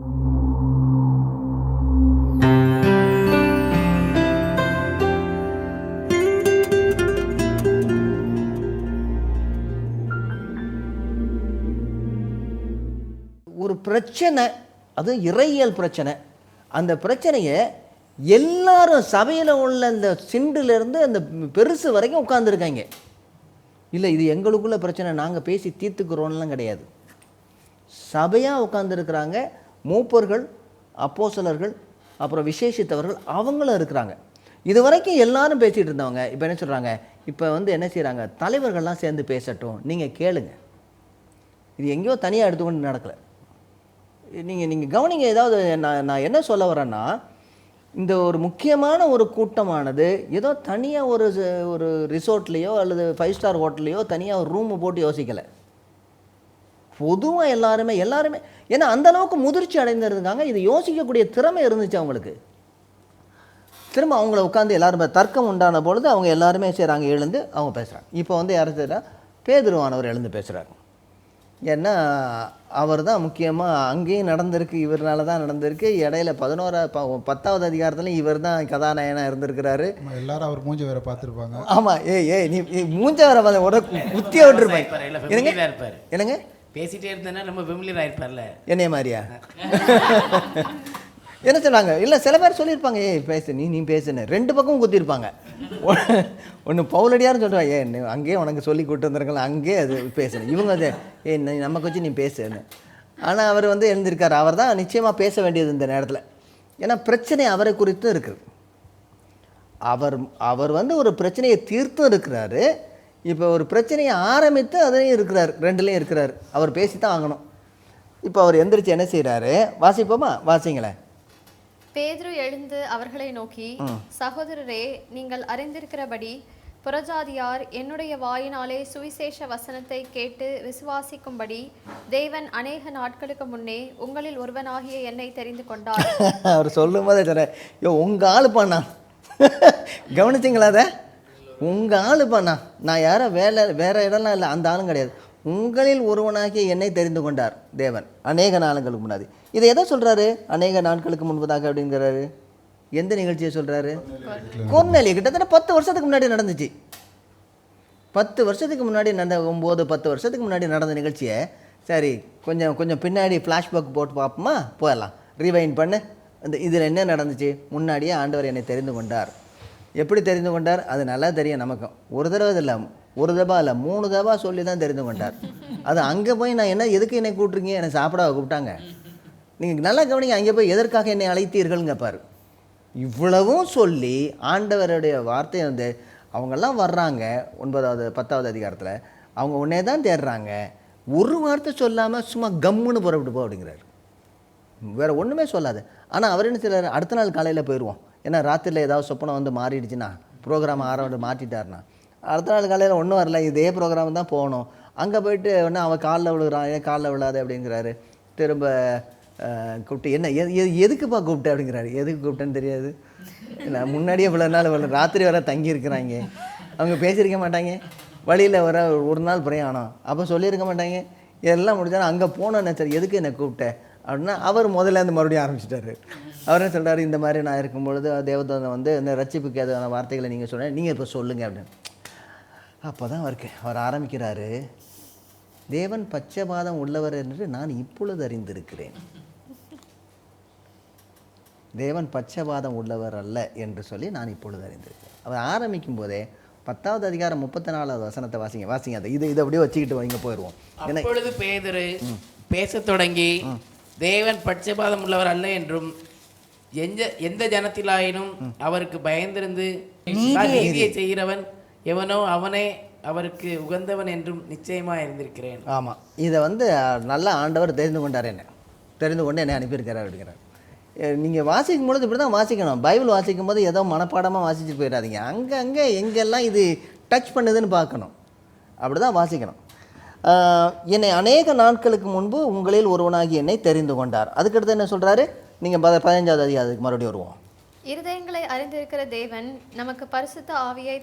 ஒரு பிரச்சனை, அது இறையியல் பிரச்சனை. அந்த பிரச்சனையை எல்லாரும் சபையில் உள்ள அந்த சிண்டிலிருந்து அந்த பெருசு வரைக்கும் உட்காந்துருக்காங்க. இல்லை இது எங்களுக்குள்ள பிரச்சனை, நாங்கள் பேசி தீர்த்துக்கிறோம்லாம் கிடையாது. சபையாக உட்காந்துருக்குறாங்க. மூப்பர்கள், அப்போஸ்தலர்கள், அப்புறம் விசேஷித்தவர்கள் அவங்களும் இருக்கிறாங்க. இது வரைக்கும் எல்லாரும் பேசிகிட்டு இருந்தவங்க இப்போ என்ன சொல்கிறாங்க, இப்போ என்ன செய்கிறாங்க, தலைவர்கள்லாம் சேர்ந்து பேசட்டும், நீங்கள் கேளுங்க. இது எங்கேயோ தனியாக எடுத்துக்கொண்டு நடக்கலை. நீங்கள் கவனிங்க. ஏதாவது நான் என்ன சொல்ல வரேன்னா, இந்த ஒரு முக்கியமான ஒரு கூட்டமானது ஏதோ தனியாக ஒரு ரிசோர்ட்லேயோ அல்லது 5 ஸ்டார் ஹோட்டல்லையோ தனியாக ஒரு ரூமு போட்டு யோசிக்கலை. பொதுவாக எல்லாருமே ஏன்னா அந்தளவுக்கு முதிர்ச்சி அடைந்திருந்தாங்க. இது யோசிக்கக்கூடிய திறமை இருந்துச்சு அவங்களுக்கு. திரும்ப அவங்கள உட்காந்து எல்லாருமே தர்க்கம் உண்டான பொழுது அவங்க எல்லாருமே செய்கிறாங்க, எழுந்து அவங்க பேசுகிறாங்க. இப்போ யாரும் செய்கிறா, பேதுருவானவர் எழுந்து பேசுகிறாங்க. ஏன்னா அவர் தான் முக்கியமாக அங்கேயும் நடந்திருக்கு, இவர்னால தான் நடந்திருக்கு. இடையில 10வது அதிகாரத்தில் இவர் தான் கதாநாயகனாக இருந்திருக்கிறாரு. எல்லாரும் அவர் மூஞ்ச வேற பார்த்துருப்பாங்க. ஆமாம், நீ மூஞ்ச வேற குத்திய விட்டுருப்பாங்க. என்னங்க பேசிட்டே இருந்தேன்னா நம்ம ஃபெமிலியர் ஆயிருப்பார்ல, என்னைய மாதிரியா? என்ன சொன்னாங்க, இல்லை சில பேர் சொல்லியிருப்பாங்க, பேசு நீ பேசுன்னு. 2 பக்கமும் குத்திருப்பாங்க. ஒன்று பவுலடியார்னு சொல்கிறாங்க, அங்கேயே உனக்கு சொல்லி கூட்டு வந்திருக்கலாம், அங்கேயே அது பேசணும். இவங்க அது நமக்கு வச்சு நீ பேசுன்னு. ஆனால் அவர் எழுந்திருக்கார். அவர் தான் நிச்சயமாக பேச வேண்டியது இந்த நேரத்தில். ஏன்னா பிரச்சனை அவரை குறித்தும் இருக்குது. அவர் ஒரு பிரச்சனையை தீர்த்தும் இருக்கிறாரு. இப்போ ஒரு பிரச்சனையை ஆரம்பித்து அதுலேயும் இருக்கிறார், 2லேயும் இருக்கிறார். அவர் பேசி தான் ஆகணும். இப்போ அவர் எந்திரிச்சு என்ன செய்கிறாரு, வாசிப்போமா? வாசிங்களேன். பேதுரு எழுந்து அவர்களை நோக்கி, சகோதரரே, நீங்கள் அறிந்திருக்கிறபடி புறஜாதியார் என்னுடைய வாயினாலே சுவிசேஷ வசனத்தை கேட்டு விசுவாசிக்கும்படி தேவன் அநேக நாட்களுக்கு முன்னே உங்களில் ஒருவனாகிய என்னை தெரிந்து கொண்டார். அவர் சொல்லும் போதே சொல்கிறேன், உங்கள் ஆளு பண்ணா. கவனிச்சிங்களா? அதை உங்கள் ஆளு பண்ணா. நான் யாரும் வேற இடம்லாம் இல்லை, அந்த ஆளும் கிடையாது. உங்களில் ஒருவனாகிய என்னை தெரிந்து கொண்டார் தேவன் அநேக நாட்களுக்கு முன்னாடி. இதை எதை சொல்கிறாரு, அநேக நாட்களுக்கு முன்பதாக அப்படிங்கிறாரு? எந்த நிகழ்ச்சியை சொல்கிறாரு? கொர்நேலியு. கிட்டத்தட்ட 10 வருஷத்துக்கு முன்னாடி நடந்துச்சு. 10 வருஷத்துக்கு முன்னாடி 10 வருஷத்துக்கு முன்னாடி நடந்த நிகழ்ச்சியை சரி கொஞ்சம் பின்னாடி ஃப்ளாஷ்பேக் போட்டு பார்ப்போமா? போயிடலாம், ரீவைண்ட் பண்ணு. இதில் என்ன நடந்துச்சு? முன்னாடியே ஆண்டவர் என்னை தெரிந்து கொண்டார். எப்படி தெரிந்து கொண்டார்? அது நல்லா தெரியும் நமக்கும். ஒரு தடவை இல்லை, 1 தடவை இல்லை, 3 தடவை சொல்லி தான் தெரிந்து கொண்டார். அது அங்கே போய் நான் எதுக்கு என்னை கூப்பிட்ருக்கீங்க, என்னை சாப்பிட கூப்பிட்டாங்க. நீங்கள் நல்லா கவனிங்க, அங்கே போய் எதற்காக என்னை அழைத்தீர்கள்ங்க பாரு. இவ்வளவும் சொல்லி ஆண்டவருடைய வார்த்தை அவங்கெல்லாம் வர்றாங்க. 9வது 10வது அதிகாரத்தில் அவங்க உடனே தான் தேடுறாங்க. ஒரு வார்த்தை சொல்லாமல் சும்மா கம்முன்னு புறப்பட்டு போ அப்படிங்கிறாரு. வேறு ஒன்றுமே சொல்லாது. ஆனால் அவர் என்ன செய்கிறார், அடுத்த நாள் காலையில் போயிடுவோம். ஏன்னா ராத்திரியில் ஏதாவது சொப்பனம் மாறிடுச்சுன்னா, ப்ரோக்ராம் மாற்றிட்டாருன்னா, அடுத்த நாள் காலையில் ஒன்றும் வரல, இதே ப்ரோக்ராம் தான் போகணும். அங்கே போயிட்டு அவன் காலில் விழுகிறான், ஏன் காலில் விழாது அப்படிங்கிறாரு. திரும்ப கூப்பிட்டு என்ன எதுக்குப்பா கூப்பிட்டேன் அப்படிங்கிறாரு. எதுக்கு கூப்பிட்டேன்னு தெரியாது. நான் முன்னாடியே இவ்வளோ நாள் ராத்திரி வர தங்கி இருக்கிறாங்க. அவங்க பேசியிருக்க மாட்டாங்க. வழியில் வர ஒரு நாள் பிரயாணம், அப்போ சொல்லியிருக்க மாட்டாங்க. எல்லாம் முடிஞ்சாலும் அங்கே போனோன்னு சரி எதுக்கு என்னை கூப்பிட்டேன் அப்படின்னா, அவர் முதல்ல மறுபடியும் ஆரம்பிச்சிட்டாரு. அவர் என்ன சொல்கிறார், இந்த மாதிரி நான் இருக்கும்பொழுது தேவதூதன் இந்த ரட்சிப்புக்கு எதுவான வார்த்தைகளை நீங்கள் சொன்னேன், நீங்கள் இப்போ சொல்லுங்கள் அப்படின்னு. அப்போ தான் அவர் ஆரம்பிக்கிறாரு, தேவன் பட்சபாதம் உள்ளவர் என்று நான் இப்பொழுது அறிந்திருக்கிறேன். தேவன் பட்சபாதம் உள்ளவர் அல்ல என்று சொல்லி நான் இப்பொழுது அறிந்திருக்கிறேன். அவர் ஆரம்பிக்கும் போதே 10வது அதிகாரம் 34வது வசனத்தை வாசிங்க. அதை இது அப்படியே வச்சுக்கிட்டு வைங்க, போயிடுவோம். அப்பொழுது பேதுரு பேசத் தொடங்கி, தேவன் பட்சபாதம் உள்ளவர் அல்ல என்றும் எந்த ஜனத்திலாயினும் அவருக்கு பயந்திருந்து நீதியை செய்கிறவன் எவனோ அவனே அவருக்கு உகந்தவன் என்றும் நிச்சயமாக இருந்திருக்கிறேன். ஆமாம், இதை நல்ல ஆண்டவர் தெரிந்து கொண்டார், தெரிந்து கொண்டு என்னை அனுப்பியிருக்கிறார் அப்படிங்கிறார். நீங்கள் வாசிக்கும் பொழுது இப்படி தான் வாசிக்கணும். பைபிள் வாசிக்கும் போது ஏதோ மனப்பாடமாக வாசிச்சுட்டு போயிடாதீங்க. அங்கே எங்கெல்லாம் இது டச் பண்ணுதுன்னு பார்க்கணும். அப்படி தான் வாசிக்கணும். என்னை அநேக நாட்களுக்கு முன்பு உங்களில் ஒருவனாகி என்னை தெரிந்து கொண்டார். அதுக்கடுத்து என்ன சொல்கிறாரு? நீங்கள் 15வது அதிகாரத்துக்கு மறுபடியும் வருவோம். இருதயங்களை அறிந்திருக்கிற தேவன் நமக்கு பரிசுத்த ஆவியை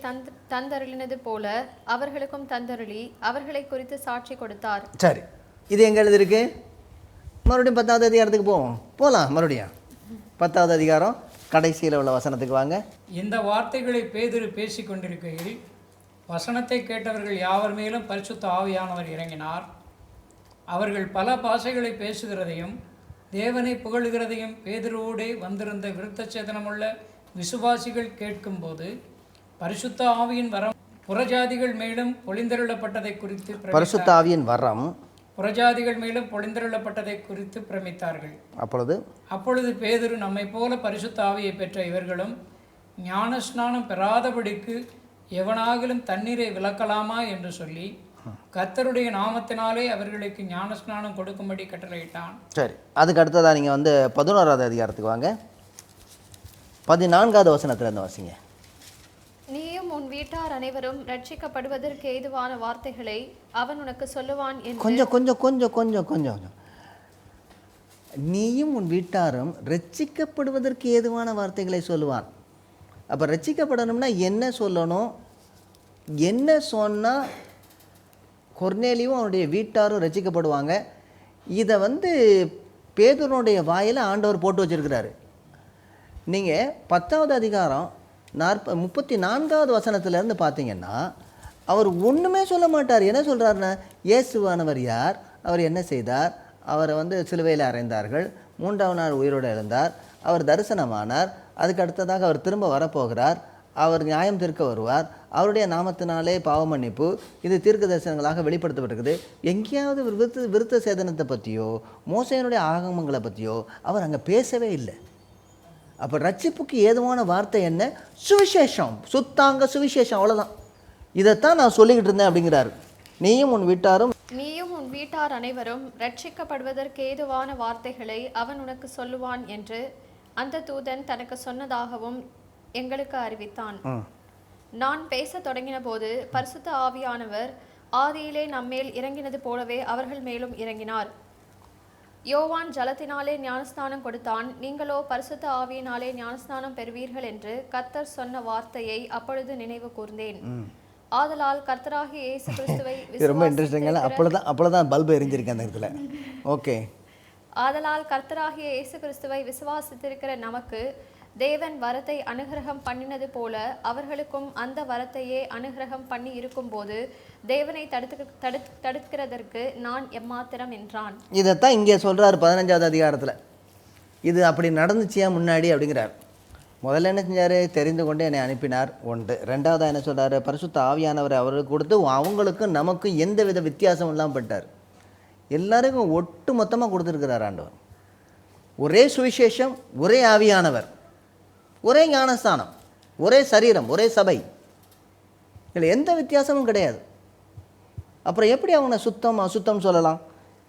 தந்தருளினது போல அவர்களுக்கும் தந்தருளி அவர்களை குறித்து சாட்சி கொடுத்தார். சரி, இது எங்கே எழுதிருக்கு? மறுபடியும் 10வது அதிகாரத்துக்கு போகலாம் மறுபடியும் 10வது அதிகாரம் கடைசியில் உள்ள வசனத்துக்கு வாங்க. இந்த வார்த்தைகளை பேதுரு பேசிக் கொண்டிருக்கையில் வசனத்தை கேட்டவர்கள் யாவர் மேலும் பரிசுத்த ஆவியானவர் இறங்கினார். அவர்கள் பல பாஷைகளை பேசுகிறதையும் தேவனை புகழுகிறதையும் பேதுருவோடே வந்திருந்த விருத்த சேதனமுள்ள விசுவாசிகள் கேட்கும்போது பரிசுத்த ஆவியின் வரம் புறஜாதிகள் மேலும் பொழிந்தருளப்பட்டதை குறித்து பரிசுத்த ஆவியின் வரம் புறஜாதிகள் மேலும் பொழிந்தருளப்பட்டதை குறித்து பிரமித்தார்கள். அப்பொழுது பேதுரு நம்மை போல பரிசுத்த ஆவியை பெற்ற இவர்களும் ஞானஸ்நானம் பெறாதபடிக்கு எவனாகிலும் தண்ணீரை விலக்கலாமா என்று சொல்லி கர்த்தருடைய நாமத்தினாலே அவர்களுக்கு ஞானஸ்நானம் கொடுக்கும்படி கட்டளையிட்டான். சரி, அதுக்கு அடுத்ததா நீங்கள் வந்து 11வது அதிகாரத்துக்கு வாங்க. 14வது வசனத்திலிருந்து வாசிங்க. நீயும் உன் வீட்டார் அனைவரும் ரட்சிக்கப்படுவதற்கு ஏதுவான வார்த்தைகளை அவன் உனக்கு சொல்லுவான் என்று. கொஞ்சம் நீயும் உன் வீட்டாரும் ரட்சிக்கப்படுவதற்கு ஏதுவான வார்த்தைகளை சொல்லுவான். அப்போ ரட்சிக்கப்படணும்னா என்ன சொல்லணும்? என்ன சொன்னால் கொர்நேலியும் அவனுடைய வீட்டாரும் ரட்சிக்கப்படுவாங்க? இதை வந்து பேதுருனுடைய வாயில் ஆண்டவர் போட்டு வச்சிருக்கிறாரு. நீங்கள் 10வது அதிகாரம் 34வது வசனத்திலேருந்து பார்த்தீங்கன்னா அவர் ஒன்றுமே சொல்ல மாட்டார். என்ன சொல்கிறாருன்னா, இயேசுவானவர் யார், அவர் என்ன செய்தார், அவரை வந்து சிலுவையில் அறைந்தார்கள், 3வது நாள் உயிரோடு எழுந்தார், அவர் தரிசனமானார், அதுக்கு அடுத்ததாக அவர் திரும்ப வரப்போகிறார், அவர் நியாயம் தீர்க்க வருவார், அவருடைய நாமத்தினாலே பாவ மன்னிப்பு, இது தீர்க்க தரிசனங்களாக வெளிப்படுத்தப்பட்டிருக்குது. எங்கேயாவது விருத்த சேதனத்தை பற்றியோ மோசேயினுடைய ஆகமங்களை பற்றியோ அவர் அங்கே பேசவே இல்லை. அப்போ ரட்சிப்புக்கு ஏதுவான வார்த்தை என்ன? சுவிசேஷம், சுத்தாங்க சுவிசேஷம், அவ்வளோதான். இதைத்தான் நான் சொல்லிக்கிட்டு இருந்தேன் அப்படிங்கிறாரு. நீயும் உன் வீட்டார் அனைவரும் ரட்சிக்கப்படுவதற்கு ஏதுவான வார்த்தைகளை அவன் உனக்கு சொல்லுவான் என்று அந்த தூதன் தனக்கு சொன்னதாகவும் எங்களுக்கு அறிவித்தான். நான் பேச தொடங்கின போது பரிசுத்த ஆவியானவர் ஆதியிலே நம்மேல் இறங்கினது போலவே அவர்கள் மேலும் இறங்கினார். யோவான் ஜலத்தினாலே ஞானஸ்நானம் கொடுத்தான், நீங்களோ பரிசுத்த ஆவியினாலே ஞானஸ்நானம் பெறுவீர்கள் என்று கர்த்தர் சொன்ன வார்த்தையை அப்பொழுது நினைவு கூர்ந்தேன். ஆதலால் கர்த்தராகிய இயேசு கிறிஸ்துவை ரொம்ப இன்ட்ரெஸ்டிங்கான அப்பொழுதுதான் பல்பு எரிஞ்சிருக்கு அந்த இடத்துல. ஓகே. ஆதலால் கர்த்தராகிய இயேசு கிறிஸ்துவை விசுவாசித்திருக்கிற நமக்கு தேவன் வரத்தை அனுகிரகம் பண்ணினது போல அவர்களுக்கும் அந்த வரத்தையே அனுகிரகம் பண்ணி இருக்கும்போது தேவனை தடுக்கிறதற்கு நான் எம்மாத்திரம் என்றான். இதைத்தான் இங்கே சொல்கிறார் 15வது அதிகாரத்தில். இது அப்படி நடந்துச்சியா முன்னாடி அப்படிங்கிறார். முதல்ல என்ன செஞ்சார்? தெரிந்து கொண்டு என்னை அனுப்பினார். 1. 2வது என்ன சொல்கிறார்? பரிசுத்த ஆவியானவரை அவருக்கு கொடுத்து அவங்களுக்கும் நமக்கும் எந்த வித வித்தியாசம் இல்லாமல் பட்டார். எல்லாருக்கும் ஒட்டு மொத்தமாக கொடுத்துருக்கிறார் ஆண்டவர். ஒரே சுவிசேஷம், ஒரே ஆவியானவர், ஒரே ஞானஸ்தானம், ஒரே சரீரம், ஒரே சபை, இதில் எந்த வித்தியாசமும் கிடையாது. அப்புறம் எப்படி அவங்க சுத்தம் அசுத்தம் சொல்லலாம்?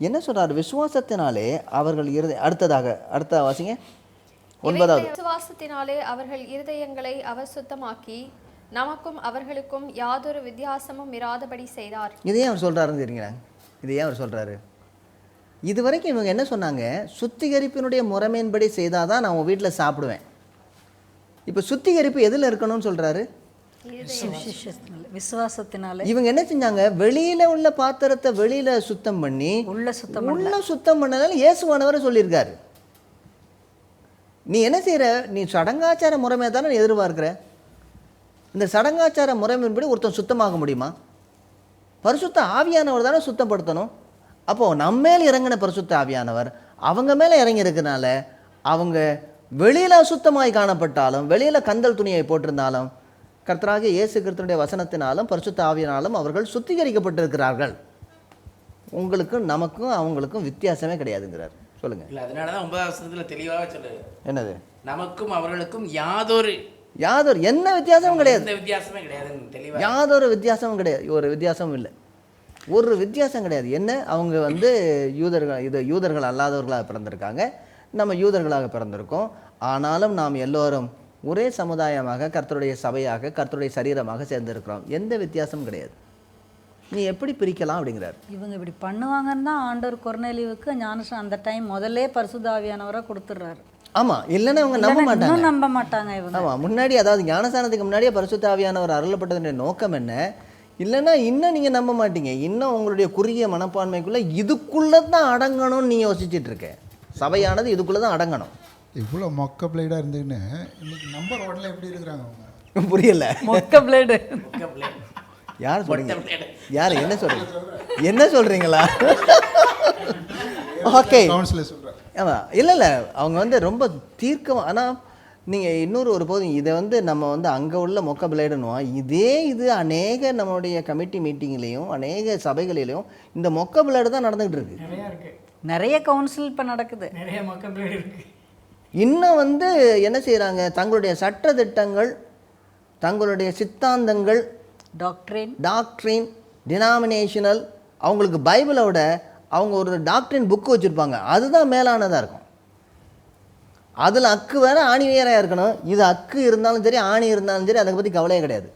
என்ன சொல்கிறார்? விசுவாசத்தினாலே அவர்கள் அடுத்த வாசிங்க 9வது. விசுவாசத்தினாலே அவர்கள் இருதயங்களை அவர் சுத்தமாக்கி நமக்கும் அவர்களுக்கும் யாதொரு வித்தியாசமும் இராதபடி செய்தார். இதையே அவர் சொல்கிறாருன்னு தெரியுங்களா? இதையே அவர் சொல்கிறாரு. இது வரைக்கும் இவங்க என்ன சொன்னாங்க? சுத்திகரிப்பினுடைய முறைமையின்படி செய்தால் தான் நான் உங்கள் வீட்டில் சாப்பிடுவேன். இப்போ சுத்திகரிப்பு எதில் இருக்கணும்னு சொல்கிறாரு? விசுவாசத்தினால. இவங்க என்ன செஞ்சாங்க? வெளியில் உள்ள பாத்திரத்தை வெளியில் சுத்தம் பண்ணி உள்ள சுத்தம் பண்ணதால இயேசுவானவரை சொல்லியிருக்காரு. நீ என்ன செய்கிற? நீ சடங்காச்சார முறைமையை தானே நீ எதிர்பார்க்குற. இந்த சடங்காச்சார முறைமையின்படி ஒருத்தன் சுத்தமாக முடியுமா? பரிசுத்த ஆவியானவர் தானே சுத்தப்படுத்தணும். அப்போது நம்மேல் இறங்கின பரிசுத்த ஆவியானவர் அவங்க மேலே இறங்கி இருக்கிறனால அவங்க வெளியில் அசுத்தமாய் காணப்பட்டாலும், வெளியில் கந்தல் துணியை போட்டிருந்தாலும், கர்த்தராகிய இயேசு கிறிஸ்துவினுடைய வசனத்தினாலும் பரிசுத்த ஆவியினாலும் அவர்கள் சுத்திகரிக்கப்பட்டிருக்கிறார்கள். உங்களுக்கும் நமக்கும் அவங்களுக்கும் வித்தியாசமே கிடையாதுங்கிறார். சொல்லுங்க. இல்லை, அதனால தான் 9வது வசனத்தில் தெளிவாக சொல்லுது. என்னது? நமக்கும் அவர்களுக்கும் யாதொரு என்ன வித்தியாசமும் கிடையாது. வித்தியாசமே கிடையாது. தெளிவாக யாதொரு வித்தியாசமும் கிடையாது. ஒரு வித்தியாசமும் இல்லை. ஒரு வித்தியாசம் கிடையாது. என்ன? அவங்க வந்து யூதர்கள் அல்லாதவர்களாக பிறந்திருக்காங்க, நம்ம யூதர்களாக பிறந்திருக்கோம். ஆனாலும் நாம் எல்லோரும் ஒரே சமுதாயமாக கர்த்தருடைய சபையாக கர்த்தருடைய சரீரமாக சேர்ந்திருக்கிறோம். எந்த வித்தியாசமும் கிடையாது. நீ எப்படி பிரிக்கலாம் அப்படிங்கிறார். இவங்க இப்படி பண்ணுவாங்கன்னு தான் ஆண்டவர் கொர்நேலியுவுக்கு ஞானஸ்நானம் அந்த டைம் முதல்ல பரிசுத்த ஆவியானவரை கொடுத்துட்றாரு. ஆமாம், இல்லைன்னா அவங்க நம்ப மாட்டாங்க இவங்க. ஆமாம், முன்னாடி அதாவது ஞானஸ்நானத்துக்கு முன்னாடியே பரிசுத்த ஆவியானவர் அருளப்பட்டதுடைய நோக்கம் என்ன? இல்லைன்னா இன்னும் நீங்கள் நம்ப மாட்டீங்க. இன்னும் உங்களுடைய குறுகிய மனப்பான்மைக்குள்ளே இதுக்குள்ளே தான் அடங்கணும்னு நீங்கள் யோசிச்சுட்டு இருக்க. சபையானது இதுக்குள்ளே தான் அடங்கணும். இவ்வளோ மொக்க பிளேடாக இருந்துன்னு இன்னைக்கு நம்பர் ஒன்ல எப்படி இருக்கிறாங்க அவங்க? புரியல. மொக்க பிளேடு யார் சொல்றீங்க? யார் என்ன சொல்கிறீங்களா? ஓகே, கவுன்சிலர் சொல்கிறேன். ஆமாம். இல்லை அவங்க வந்து ரொம்ப தீர்க்கம். ஆனால் நீங்கள் இன்னொரு ஒரு போதும் இதை வந்து நம்ம வந்து அங்கே உள்ள மொக்க பிளேடுன்னுவோம். இது அநேக நம்மளுடைய கமிட்டி மீட்டிங்லேயும் அநேக சபைகளிலையும் இந்த மொக்க பிளேடு தான் நடந்துகிட்டு இருக்கு. நிறையா இருக்கு, நிறைய கவுன்சில் இப்போ நடக்குது. நிறைய மக்கள் பிளேடு இருக்கு. இன்னும் வந்து என்ன செய்கிறாங்க, தங்களுடைய சட்ட திட்டங்கள், தங்களுடைய சித்தாந்தங்கள், டாக்ட்ரின், டினாமினேஷனல், அவங்களுக்கு பைபிளை விட அவங்க ஒரு டாக்ட்ரின் புக்கு வச்சுருப்பாங்க. அதுதான் மேலானதாக இருக்கும். அதில் அக்கு வேறு ஆணி வேறையாக இருக்கணும். இது அக்கு இருந்தாலும் சரி ஆணி இருந்தாலும் சரி அதை பற்றி கவலையே கிடையாது.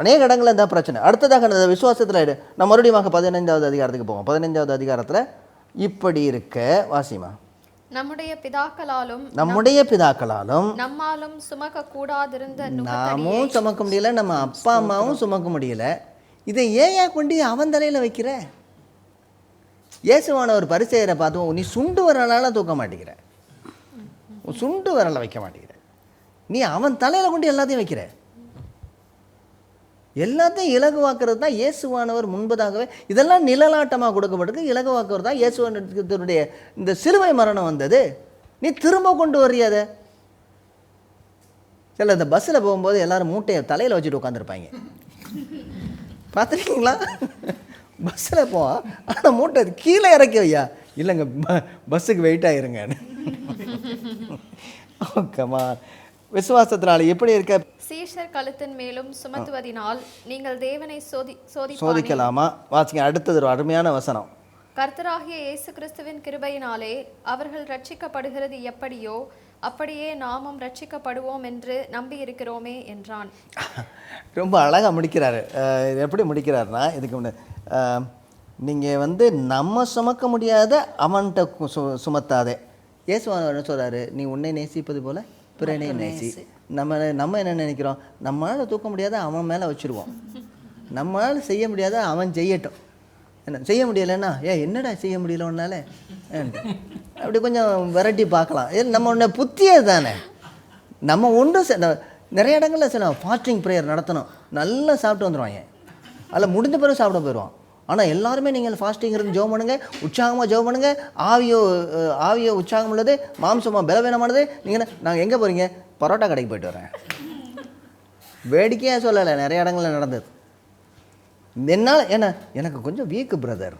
அநேக இடங்களில் தான் பிரச்சனை. அடுத்ததாக அந்த விசுவாசத்தில் நம்ம மறுபடியும் 15வது அதிகாரத்துக்கு போவோம். 15வது அதிகாரத்தில் இப்படி இருக்க வாசிமா, நம்முடைய பிதாக்களாலும் நம்மாலும் சுமக்க கூடாதிருந்த நாமும் சுமக்க முடியல, நம்ம அப்பா அம்மாவும் சுமக்க முடியல. இதை ஏன் கொண்டு அவன் தலையில் வைக்கிற? இயேசுவான ஒரு பரிசேயரை பார்த்து, நீ சுண்டு வரலால தூக்க மாட்டேங்கிற, சுண்டு வரல வைக்க மாட்டேங்கிற, நீ அவன் தலையில் கொண்டு எல்லாத்தையும் வைக்கிற. எல்லாத்தையும் இலகுவாக்குறது தான் இயேசுவானவர் முன்பதாகவே. இதெல்லாம் நிழலாட்டமாக கொடுக்கப்பட்டிருக்கு. இலகுவாக்குறது தான் இயேசுவானவருடைய இந்த சிலுவை மரணம் வந்தது. நீ திரும்ப கொண்டு வர்றியாத. சில இந்த பஸ்ஸில் போகும்போது எல்லாரும் மூட்டையை தலையில் வச்சுட்டு உட்காந்துருப்பாங்க, பார்த்துருக்கீங்களா? பஸ்ஸில் போ, ஆனால் மூட்டை கீழே இறக்கி வையா. இல்லைங்க, பஸ்ஸுக்கு வெயிட் ஆகிருங்க. ஓகேம்மா. விசுவாசத்தினால எப்படி இருக்க? சீஷர் கழுத்தின் மேலும் சுமத்துவதினால் நீங்கள் தேவனை சோதிக்கலாமா? வாசிங்க, அடுத்தது ஒரு அருமையான வசனம். கர்த்தராகிய இயேசு கிறிஸ்துவின் கிருபையினாலே அவர்கள் ரட்சிக்கப்படுகிறது எப்படியோ அப்படியே நாமும் ரட்சிக்கப்படுவோம் என்று நம்பி இருக்கிறோமே என்றான். ரொம்ப அழகாக முடிக்கிறாரு. எப்படி முடிக்கிறாருன்னா, இதுக்கு முன்னே நீங்கள் வந்து நம்ம சுமக்க முடியாத அவன்கிட்ட சுமத்தாதே. இயேசுவானவர் என்ன சொல்கிறாரு? நீ உன்னை நேசிப்பது போல பிறனை நேசி. நம்ம என்ன நினைக்கிறோம்? நம்மளால் தூக்க முடியாத அவன் மேலே வச்சுருவோம், நம்மளால் செய்ய முடியாத அவன் செய்யட்டும். என்ன செய்ய முடியலைன்னா, என்னடா செய்ய முடியல உன்னால, அப்படி கொஞ்சம் வெரைட்டி பார்க்கலாம். நம்ம ஒன்று புத்தியே தானே. நம்ம ஒன்று நிறைய இடங்களில் சில ஃபாஸ்டிங் ப்ரேயர் நடத்தணும், நல்லா சாப்பிட்டு வந்துடுவாங்க, அதில் முடிஞ்ச பிறகு சாப்பிட போயிடுவான். ஆனால் எல்லாருமே நீங்கள் ஃபாஸ்டிங் இருந்து ஜெபம் பண்ணுங்க, உற்சாகமாக ஜெபம் பண்ணுங்க, ஆவியோ உற்சாகம் உள்ளது, மாம்சமாக பலவீனமானது. நீங்கள் நாங்கள் எங்கே போகிறீங்க? பரோட்டா கடைக்கு போயிட்டு வரேன். வேடிக்கையாக சொல்லலை, நிறைய இடங்களில் நடந்தது. என்னால் எனக்கு கொஞ்சம் வீக்கு பிரதர்.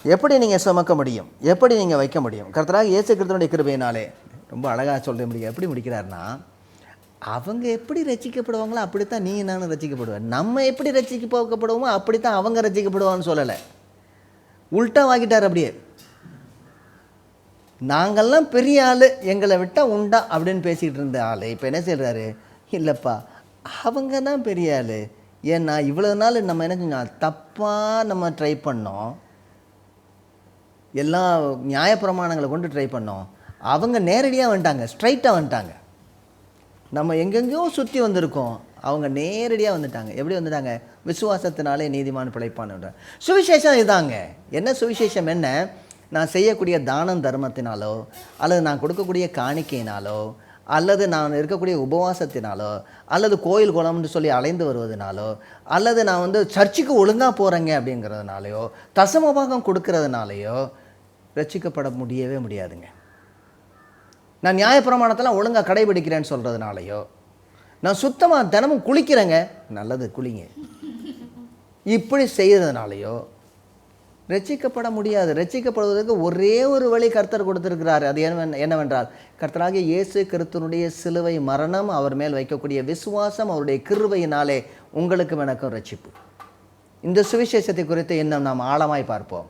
எப்படி நீங்கள் சுமக்க முடியும்? எப்படி நீங்கள் வைக்க முடியும்? கர்த்தராகிய இயேசு கிறிஸ்துவினுடைய கிருபையினாலே. ரொம்ப அழகாக சொல்ல முடியும். எப்படி முடிக்கிறாருன்னா, அவங்க எப்படி ரசிக்கப்படுவாங்களோ அப்படித்தான் நீ நானும் ரசிக்கப்படுவேன். நம்ம எப்படி ரசிக்கப்படுவோமோ அப்படித்தான் அவங்க ரசிக்கப்படுவான்னு சொல்லலை, உல்ட்டா வாங்கிட்டார். அப்படியே நாங்கள்லாம் பெரிய ஆள், எங்களை விட்டால் உண்டா அப்படின்னு பேசிகிட்டு இருந்த ஆள் இப்போ என்ன செய்கிறாரு? இல்லைப்பா, அவங்க தான் பெரிய ஆள். ஏன்னா இவ்வளோ நாள் நம்ம என்ன செஞ்சோம்? தப்பாக நம்ம ட்ரை பண்ணோம், எல்லா நியாயப்பிரமாணங்களை கொண்டு ட்ரை பண்ணோம். அவங்க நேரடியாக வந்துட்டாங்க, ஸ்ட்ரைட்டாக வந்துட்டாங்க. நம்ம எங்கெங்கேயோ சுற்றி வந்திருக்கோம், அவங்க நேரடியாக வந்துட்டாங்க. எப்படி வந்துட்டாங்க? விசுவாசத்தினாலே நீதிமான் பிழைப்பான்னு. சுவிசேஷம் இதாங்க. என்ன சுவிசேஷம்? என்ன? நான் செய்யக்கூடிய தானம் தர்மத்தினாலோ, அல்லது நான் கொடுக்கக்கூடிய காணிக்கையினாலோ, அல்லது நான் இருக்கக்கூடிய உபவாசத்தினாலோ, அல்லது கோயில் குளம்னு சொல்லி அலைந்து வருவதனாலோ, அல்லது நான் வந்து சர்ச்சுக்கு ஒழுங்காக போகிறேங்க அப்படிங்கிறதுனாலையோ, தசமபாகம் கொடுக்கறதுனாலையோ ரட்சிக்கப்பட முடியவே முடியாதுங்க. நான் நியாயப்பிரமாணத்தெல்லாம் ஒழுங்காக கடைபிடிக்கிறேன்னு சொல்கிறதுனாலையோ, நான் சுத்தமாக தினமும் குளிக்கிறேங்க, நல்லது குளிங்க, இப்படி செய்கிறதுனாலையோ ரட்சிக்கப்பட முடியாது. ரட்சிக்கப்படுவதற்கு ஒரே ஒரு வழி கர்த்தர் கொடுத்திருக்கிறார். அது என்னவென்றால், கர்த்தராகிய இயேசு கிறிஸ்துவினுடைய சிலுவை மரணம், அவர் மேல் வைக்கக்கூடிய விசுவாசம், அவருடைய கிருபையினாலே உங்களுக்கும் எனக்கும் ரட்சிப்பு. இந்த சுவிசேஷத்தை குறித்து இன்னும் நாம் ஆழமாய் பார்ப்போம்.